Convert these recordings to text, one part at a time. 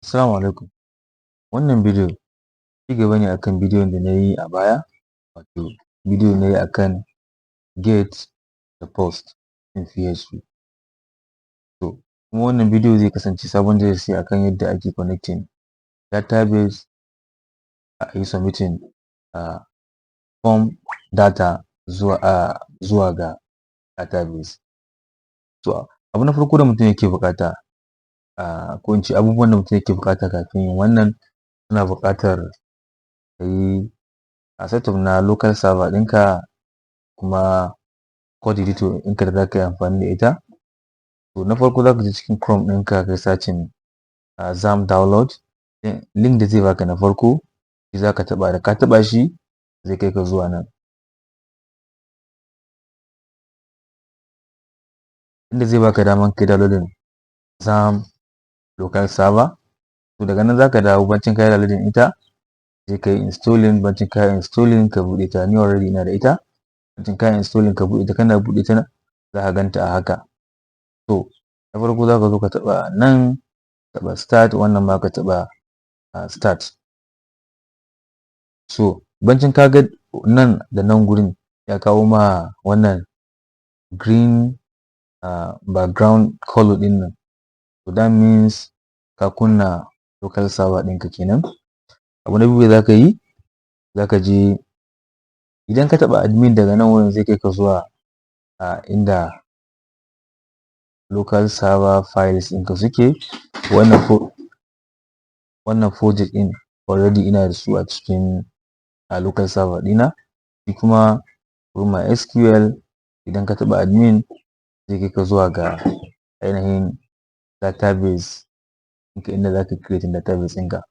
Assalamu alaikum. Wannan bidiyo ci gaba ne akan bidiyon da na yi a baya, wato bidiyo na yi akan get da post in PHP. To kuma wannan bidiyo zai kasance sabon darasi akan yadda ake connecting database a yi submitting form data zuwa ga database. To abu na farko da mutum yake buƙata ko in ce abubuwan da mutum yake buƙata kafin yin wannan, suna buƙatar ka yi setup na local server ɗinka kuma code editor ɗinka da za ka yi amfani da ita. To na farko za ka je cikin Chrome ɗinka ka yi searching XAMPP download, link da zai baka na farko shi za ka taɓa, da ka taɓa shi zai kai ka zuwa nan inda zai baka daman kai downloading XAMPP local server. To daga nan za ka dawo bancin ka yi downloading ita sai ka yi installing, bancin ka yi installing ka buɗe ta, ni already ina da ita. Bancin ka yi installing ka buɗe ta, kana buɗe ta za ka ganta a haka. To na farko za ka zo ka taɓa nan, taɓa start, wannan ma ka taɓa start. So bancin ka ga nan da nan gurin ya kawo ma wannan green background color ɗin nan, to that means ka kunna local server ɗinka kenan. Abu na biyu da za ka yi, za ka je idan ka taɓa admin daga nan wurin zai kai ka zuwa inda local server files ɗinka suke. Wannan project ɗin already ina da su a cikin local server ɗina. Shi kuma MySQL idan ka taɓa admin zai kai ka zuwa ga ainihin database ɗinka inda za ka creating database ɗinka.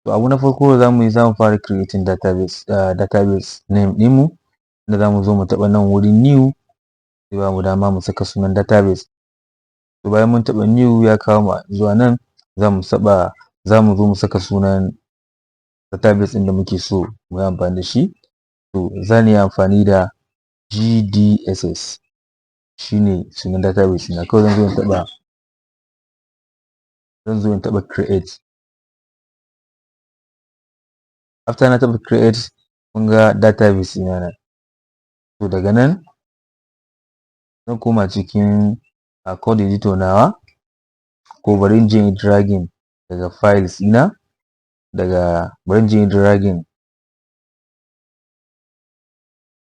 To abu na farko da za mu yi, za mu fara creating database name ɗinmu, inda za mu zo mu taɓa nan wurin new, zai ba mu dama mu saka sunan database. To bayan mun taɓa new ya kawo mu zuwa nan, za mu zo mu saka sunan database ɗin da muke so mu yi amfani da shi. To zan yi amfani da GDSS, shine sunan database ɗina. Kawai zan zo in taɓa create. After na taɓa create, kun ga database ɗina nan. To daga nan zan koma cikin code editor nawa, ko bari in je in dragging daga files ɗina, bari in je in dragging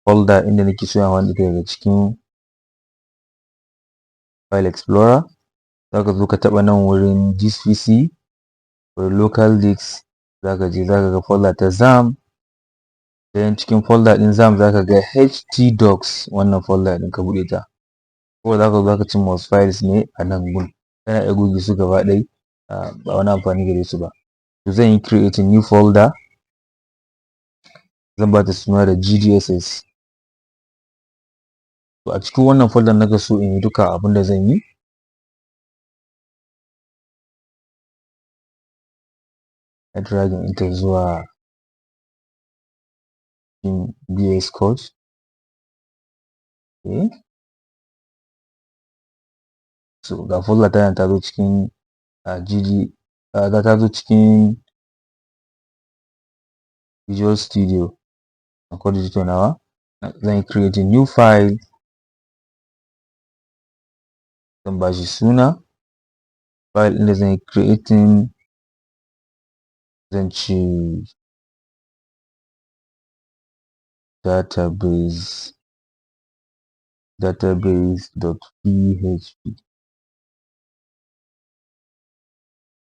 folder inda nake so in amfani da daga cikin file explorer. Za ka zo ka taɓa nan wurin gcc wurin local disk, za ka je za ka ga folder ta XAMPP. Then cikin folder ɗin XAMPP za ka ga htdocs, wannan folder ɗin ka buɗe ta. Ko za ka zo za ka cimma wasu files ne a nan gun, kana iya goge su gaba ɗaya, ba wani amfani gare su ba. To zan yi creating new folder, zan ba ta suna da GDSS. To a cikin wannan folder nake so in yi duka abin da zan yi. Na dragging ita zuwa cikin VS Code. Okay. So ga folder ta zo cikin ta zo cikin Visual Studio a code editor nawa. Zan yi creating new file, zan ba shi suna. File ɗin da zan yi creating zan ce database.php.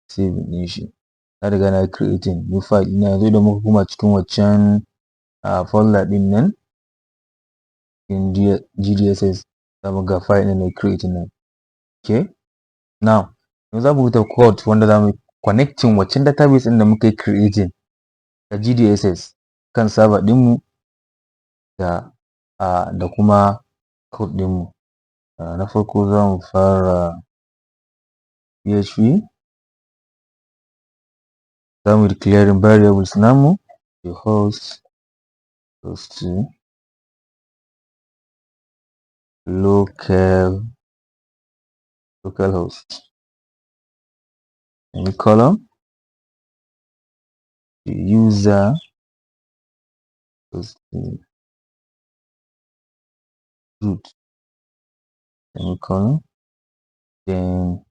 Save ɗin shi. Na riga na creating new file ina. Yanzu da muka koma cikin waccan folder ɗin nan in GDSS, za mu ga file ɗin na creating nan. Okay, now yanzu za mu rubuta code wanda za mu connecting waccan database ɗin da muka yi creating da GDSS kan server ɗinmu da kuma code ɗinmu. Na farko za mu fara PHP, za mu declaring variables namu, the host to localhost, column, user root semicolon, then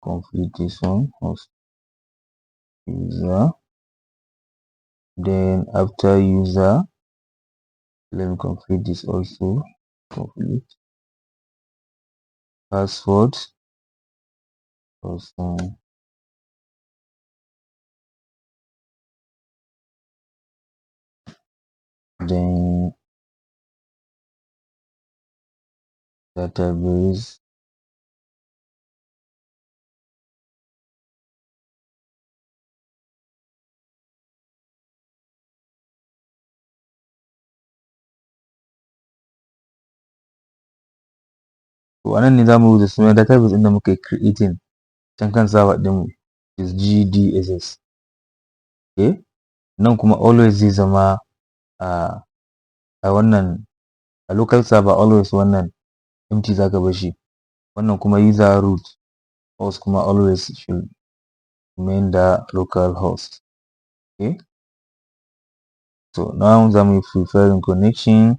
complete this one, host user. Then after user, let me complete this also. Complete password also. Then database, to anan ne zamu rubuta sunan database din da muka creating can kan server din mu is GDSS. Okay, nan kuma always zai zama a wannan a local server always wannan empty zaka bar shi, wannan kuma user root host kuma always should remain the local host. Okay, so now zamu preferring connection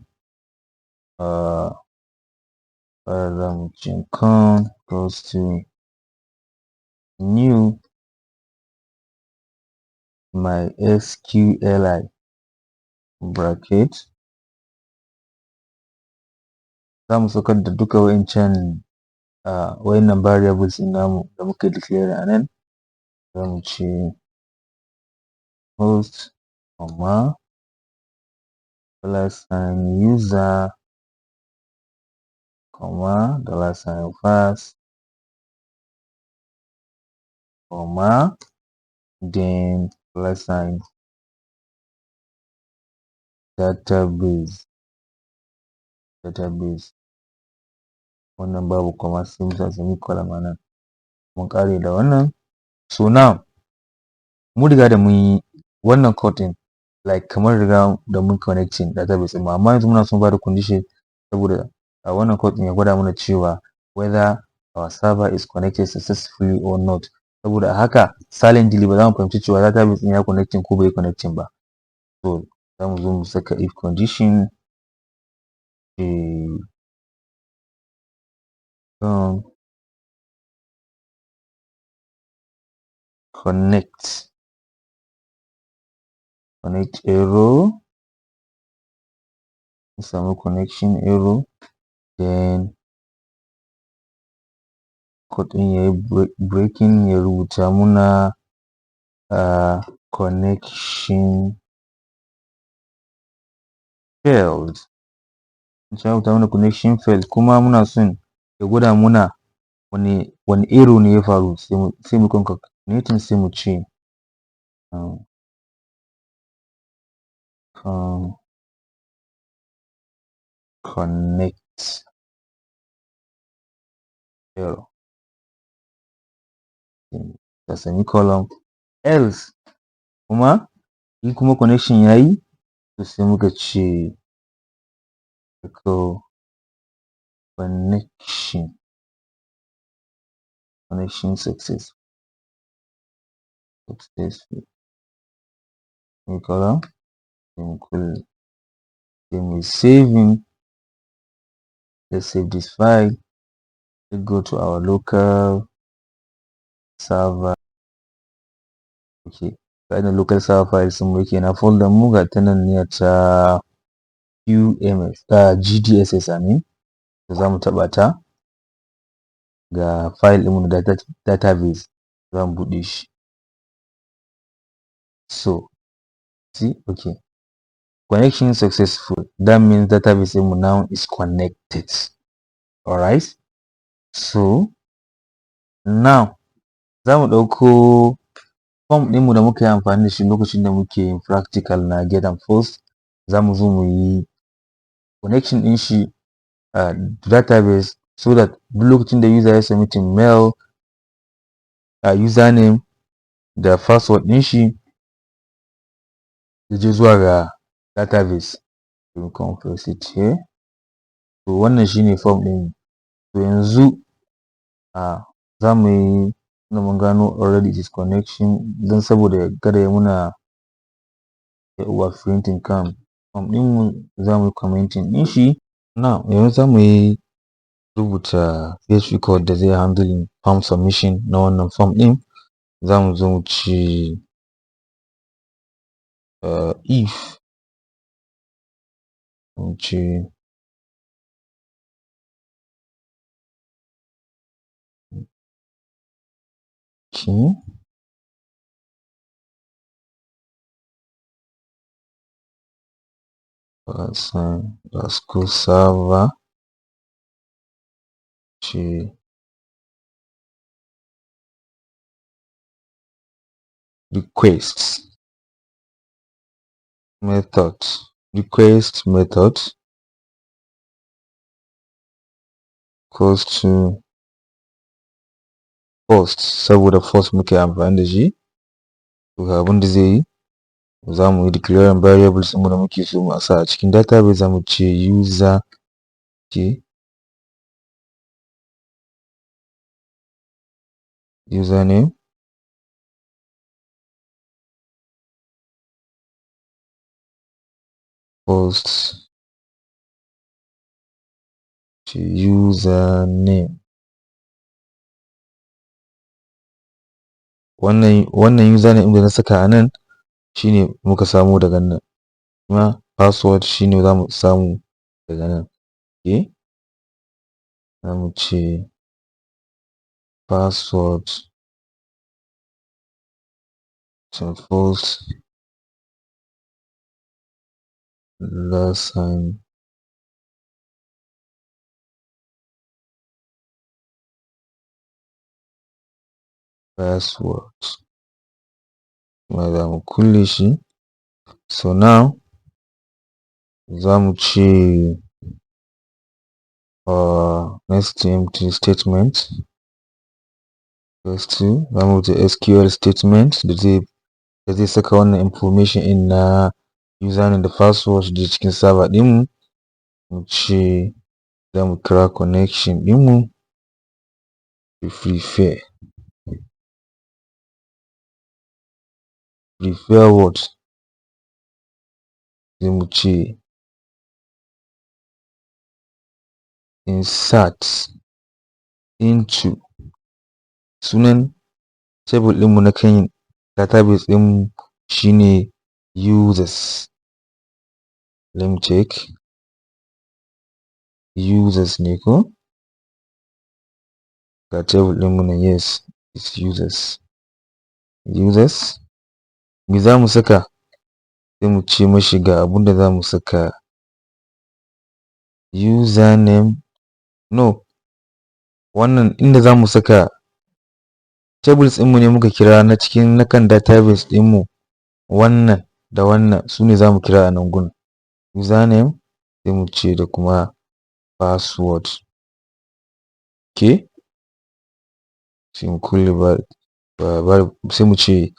con goes to new MySQLi bracket, zamu saukar da duka wayancan wayannan variables din namu da muka declare a nan. Zamu ce host comma $ user comma $first comma then $ database wannan babu comma sai mu sa semicolon a nan. Mun kare da wannan. So now mun riga da mun yi wannan code din like kamar riga da mun connecting database din, amma yanzu muna son ba da condition saboda wannan code din ya gwada mana cewa whether our server is connected successfully or not. Saboda haka silently ba za mu fahimci cewa database din ya connecting ko bai connecting ba. So zamu zo mu saka if condition connect error, mu samu connection error, then code din yayi breaking ya rubuta muna connection failed. Ya rubuta muna connection failed kuma muna son ya gwada muna wani error ne ya faru, sai mu concatenating sai mu ce connect error da semicolon, else kuma in kuma connection yayi to sai muka ce connection successful semicolon, then we saving. Let's save this file. Let's go to our local server. Okay, ga da local server file sun muke na folder mu ga ta nan ne ta GDSS amin. Da zamu taba ta ga file din mu da database zamu bude shi. So see, okay, connection successful, that means database mu now is connected. All right, so now zamu dauko form din mu da muka yi amfani da shi lokacin da muke yin practical na get and post. Zamu zo mu yi connection din shi database so that duk lokacin da user ya submitting mail username da password din shi je zuwa ga database. We compress it here. So wannan shine form din. To yanzu za mu yi tunda mun gano already it is connection don saboda kada ya muna overprinting kan form ɗinmu za mu yi commenting ɗin shi. Now yanzu za mu yi rubuta PHP code da zai handling form submission na wannan form ɗin. Za mu zo mu ce if mu ce key _ server ce request method equals to post, saboda post muke amfani da shi. To ga abin da zai yi, za mu yi declaring variables ɗin da muke so mu sa a cikin database. Za mu ce user username post username. Wannan username da na saka a nan shine muka samu daga nan, kuma password shine za mu samu daga nan. Okay, za mu ce password post lesson password, kuma za mu kulle shi. So now za mu ce next empty statement za mu ce SQL statement da zai saka wannan information in na username da password da cikin server ɗinmu. Mu ce za mu kira connection ɗinmu prefer what, sai mu ce insert into sunan table ɗinmu na kan database ɗinmu shine users. Let me check, users ne ko? Ga table ɗinmu nan, yes, it's users. Me za mu saka? Sai mu ce mashi ga abun da za mu saka, username, no, wannan inda za mu saka tables ɗinmu ne muka kira na cikin na kan database ɗinmu, wannan da wannan su ne za mu kira a nan gun. Username sai mu ce da kuma password. Okay, sai mu kulle sai mu ce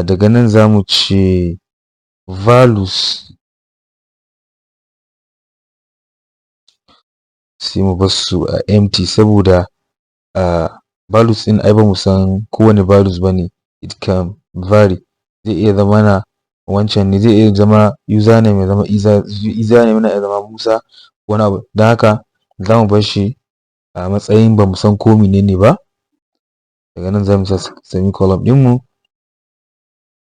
daga nan za mu ce values, sai mu bar su a empty saboda values ɗin ai ba mu san kowane values ba ne, it can vary. Zai iya zama na wancan ne, zai iya zama username ya zama username na ya zama Musa, wani abu. Don haka za mu bar shi a matsayin ba mu san ko menene ba. Daga nan za mu sa semicolon ɗinmu,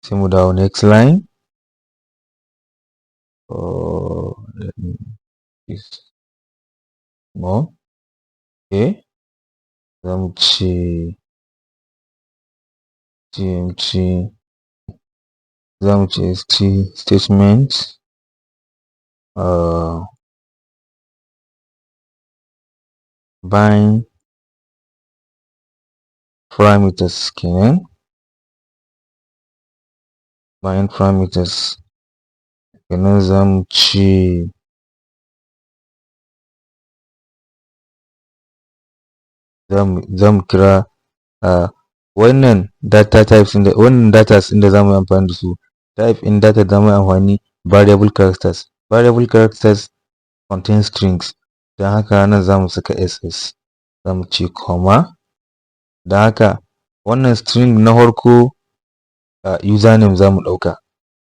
sai mu dawo next line. Okay, za mu ce za mu ce statement bind parameters kenan, bind parameters. Kenan za mu ce za mu kira wannan data types ɗin da wannan data ɗin da za mu yi amfani da su. Type in data da mu yi amfani variable characters contain strings. Don haka nan za mu saka ss, za mu ce comma, Da haka wannan string na farko username za mu ɗauka,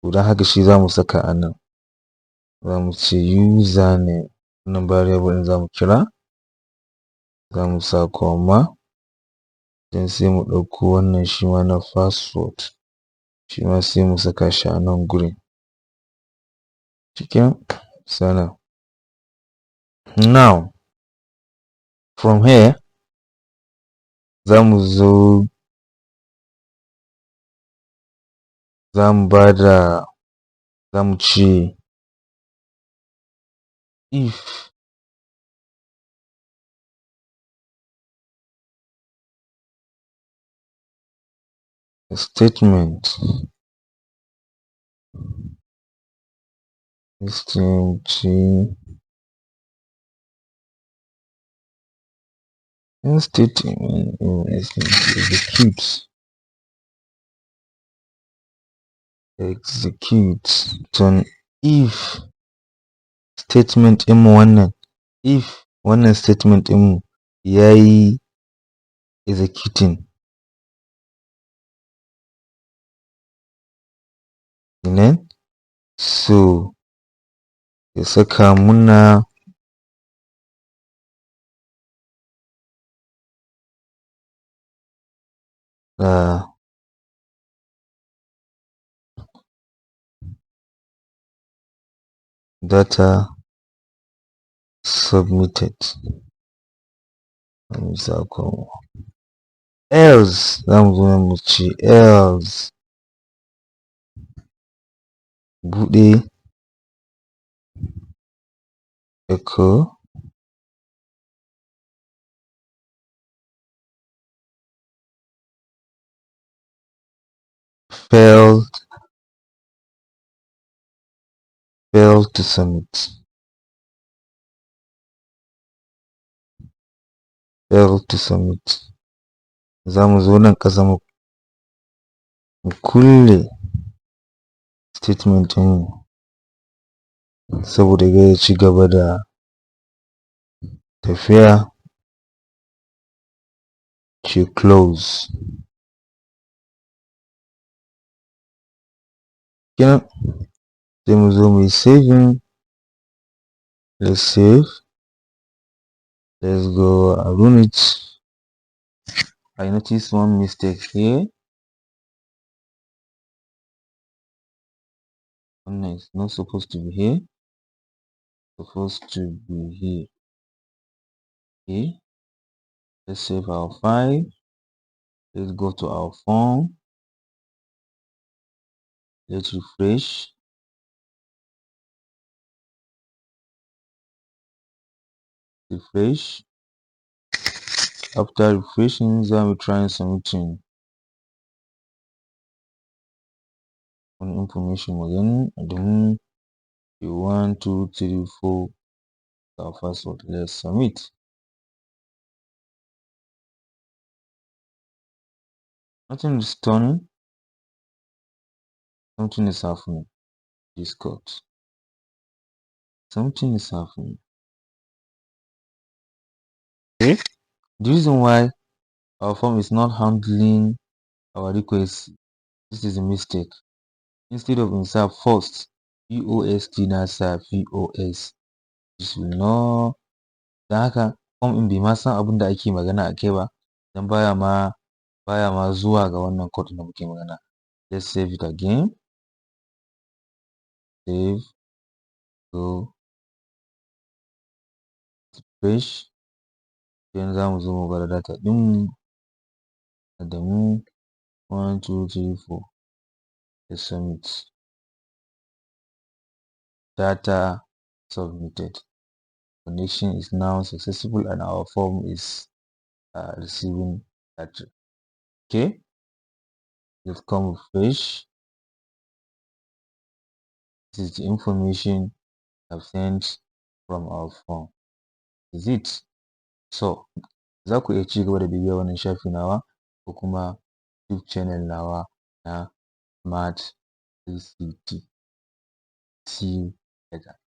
to don haka shi za mu saka a nan. Za mu ce username, wannan variable ɗin za mu kira, za mu sa comma, then sai mu ɗauko wannan shi ma na password, shi ma sai mu saka shi a nan gurin. Cikin sana. Now from here za mu zo za mu ce if statement execute to if statement ɗin mu wannan, if wannan statement ɗin mu yayi executing, kenan so ya saka muna data submitted. Else za mu zo mu ce else buɗe echo failed to submit. Failed to submit. Za mu zo nan ƙasa mu kulle statement ɗin saboda ya ci gaba da tafiya, ce close. Kenan sai mu zo mu yi saving. Let's save. Let's go and run it. I noticed one mistake here. One is not supposed to be here. Supposed to be here. Okay. Let's save our file. Let's go to our phone. Let's refresh. Refresh. After refreshing, then we try something. On information again. Then 1, 2, 3, 4. Our password. Let's submit. Nothing is turning. Something is happening. Discord. Something is happening. Okay. The reason why our form is not handling our request, this is a mistake. Instead of insert first, POST nasa POS. This will not. Da haka form in bai ma san abin da ake magana a kai ba, dan baya ma zuwa ga wannan code da muke magana. Let's save it again. Save. Go. Refresh. Then za mu zo mu bar data ɗin da mu 1, 2, 3, 4. Let's submit. Data submitted. Connection is now successful and our form is receiving data. Okay. Let's come refresh. This is the information I've sent from our form. Is it? So, za ku iya ci gaba da bibiyar wannan shafi nawa ko kuma YouTube channel nawa na Smart ACT. See you later.